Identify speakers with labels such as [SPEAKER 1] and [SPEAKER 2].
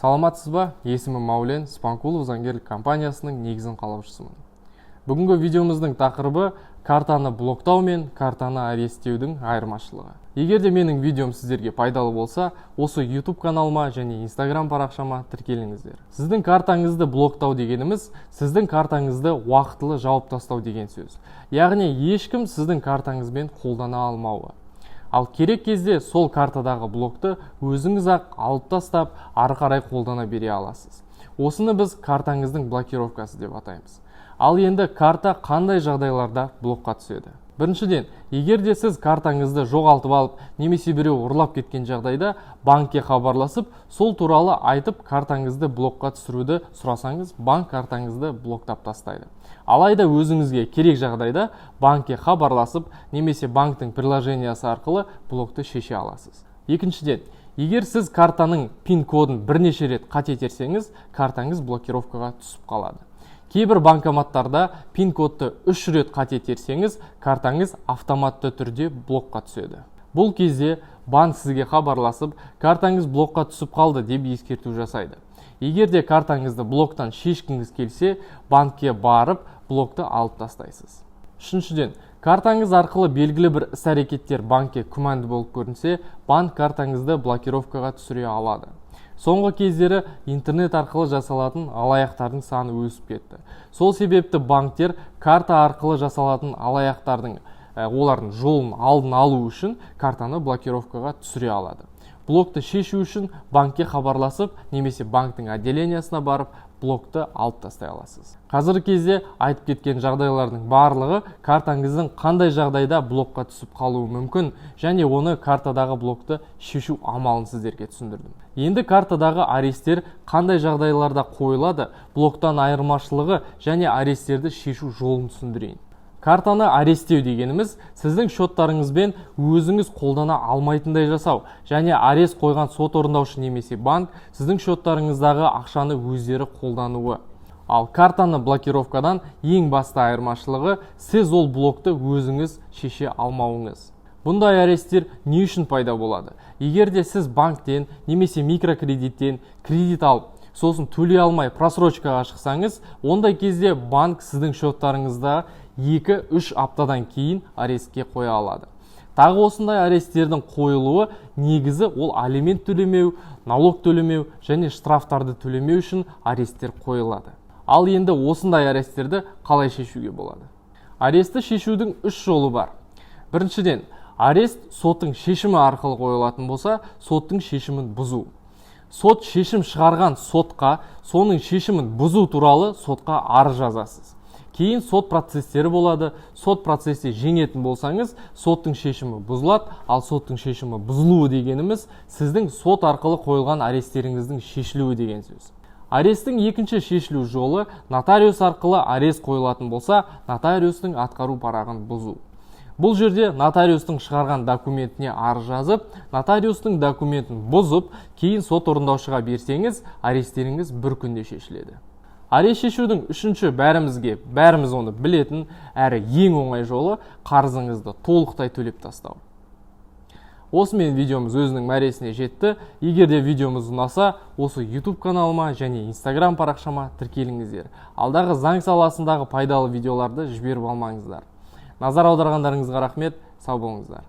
[SPEAKER 1] Саламатсыз ба? Есімім Маулен, Спанкулов заңгерлік компаниясының негізін қалаушысымын. Бүгінгі видеомыздың тақырыбы картаны блоктау мен картаны аресттеудің айырмашылығы. Егер де менің видеом сіздерге пайдалы болса, осы YouTube каналыма және Instagram парақшама тіркеліңіздер. Сіздің картаңызды блоктау дегеніміз, сіздің картаңызды уақытылы жауып тастау деген сөз. Яғни ешкім сіздің картаңызбен қолдана алмауы. Ал керек кезде сол картадағы блокты өзіңіз-ақ алып тастап, ары қарай қолдана бере аласыз. Осыны біз картаңыздың блокировкасы деп атаймыз. Ал енді карта қандай жағдайларда блокқа түседі? Біріншіден, егер де сіз картаңызды жоғалтып алып, немесе біреу ұрлап кеткен жағдайда банкке хабарласып, сол туралы айтып картаңызды блокқа түсіруді сұрасаңыз, банк картаңызды блоктап тастайды. Алайда өзіңізге керек жағдайда банкке хабарласып, немесе банктың приложениясы арқылы блокты шеше аласыз. Екіншіден, егер сіз картаның пин-кодын бірнеше рет қате терсеңіз, картаңыз блокировкаға түсіп қалады. Кейбір банкоматтарда пин-кодты 3 рет қате терсеңіз, картаңыз автоматты түрде блокқа түседі. Бұл кезде банк сізге хабарласып, картаңыз блокқа түсіп қалды деп ескерту жасайды. Егер де картаңызды блоктан шешкіңіз келсе, банкке барып, блокты алып тастайсыз. Үшіншіден, картаңыз арқылы белгілі бір іс-әрекеттер банкке күмәнді болып көрінсе, банк картаңызды блокировкаға түсіре алады. Соңғы кездері интернет арқылы жасалатын алаяқтардың саны өсіп кетті. Сол себепті банктер карта арқылы жасалатын алаяқтардың олардың жолын алдын алу үшін картаны блокировкаға түсіре алады. Блокты шешу үшін банкке хабарласып, немесе банктың отделениясына барып, блокты алып тастай аласыз. Қазіргі кезде айтып кеткен жағдайлардың барлығы картаңыздың қандай жағдайда блокқа түсіп қалуы мүмкін, және оны картадағы блокты шешу амалын сіздерге түсіндірдім. Енді картадағы аресттер қандай жағдайларда қойылады, блоктан айырмашылығы және аресттерді шешу жолын түсіндірейін. Картаны аресттеу дегеніміз сіздің шоттарыңызбен өзіңіз қолдана алмайтындай жасау, және арест қойған сот орындаушы немесе банк сіздің шоттарыңыздағы ақшаны өздері қолдануы. Ал картаны блокировкадан ең басты айырмашылығы сіз ол блокты өзіңіз шеше алмауыңыз. Бұндай аресттер не үшін пайда болады? Егер де сіз банктен немесе микрокредиттен кредит алып, сосын төлей алмай просрочкаға шықсаңыз, ондай кезде банк сіздің шоттарыңызда 2-3 аптадан кейін арестке қоя алады. Тағы осындай аресттердің қойылуы негізі ол алимент төлемеу, налог төлемеу және штрафтарды төлемеу үшін аресттер қойылады. Ал енді осындай аресттерді қалай шешуге болады? Арестті шешудің 3 жолы бар. Біріншіден, арест соттың шешімі арқылы қойылатын болса, соттың шешімін бұзу. Сот шешім шығарған сотқа, соның шешімін бұзу туралы сотқа арыз жазасыз. Кейін сот процестері болады. Сот процесте жеңетін болсаңыз, соттың шешімі бұзылады, ал соттың шешімі бұзылуы дегеніміз сіздің сот арқылы қойылған аресттеріңіздің шешілуі деген сөз. Аресттің екінші шешілу жолы нотариус арқылы арест қойылатын болса, нотариустың атқару парағын бұзу. Бұл жерде нотариустың шығарған документіне арыз жазып, нотариустың документін бұзып, кейін сот орындаушыға берсеңіз, аресттеріңіз бір күнде шешіледі. Арест шешудің үшінші бәріміз оны білетін әрі ең оңай жолы қарызыңызды толықтай төлеп тастау. Осымен видеомыз өзінің мәресіне жетті. Егер де видеомыз ұнаса, осы YouTube каналыма және Instagram парақшама тіркеліңіздер. Алдағы заң саласындағы пайдалы видеоларды жіберіп алмаңыздар. Назар аударғандарыңызға рахмет, сау болыңыздар.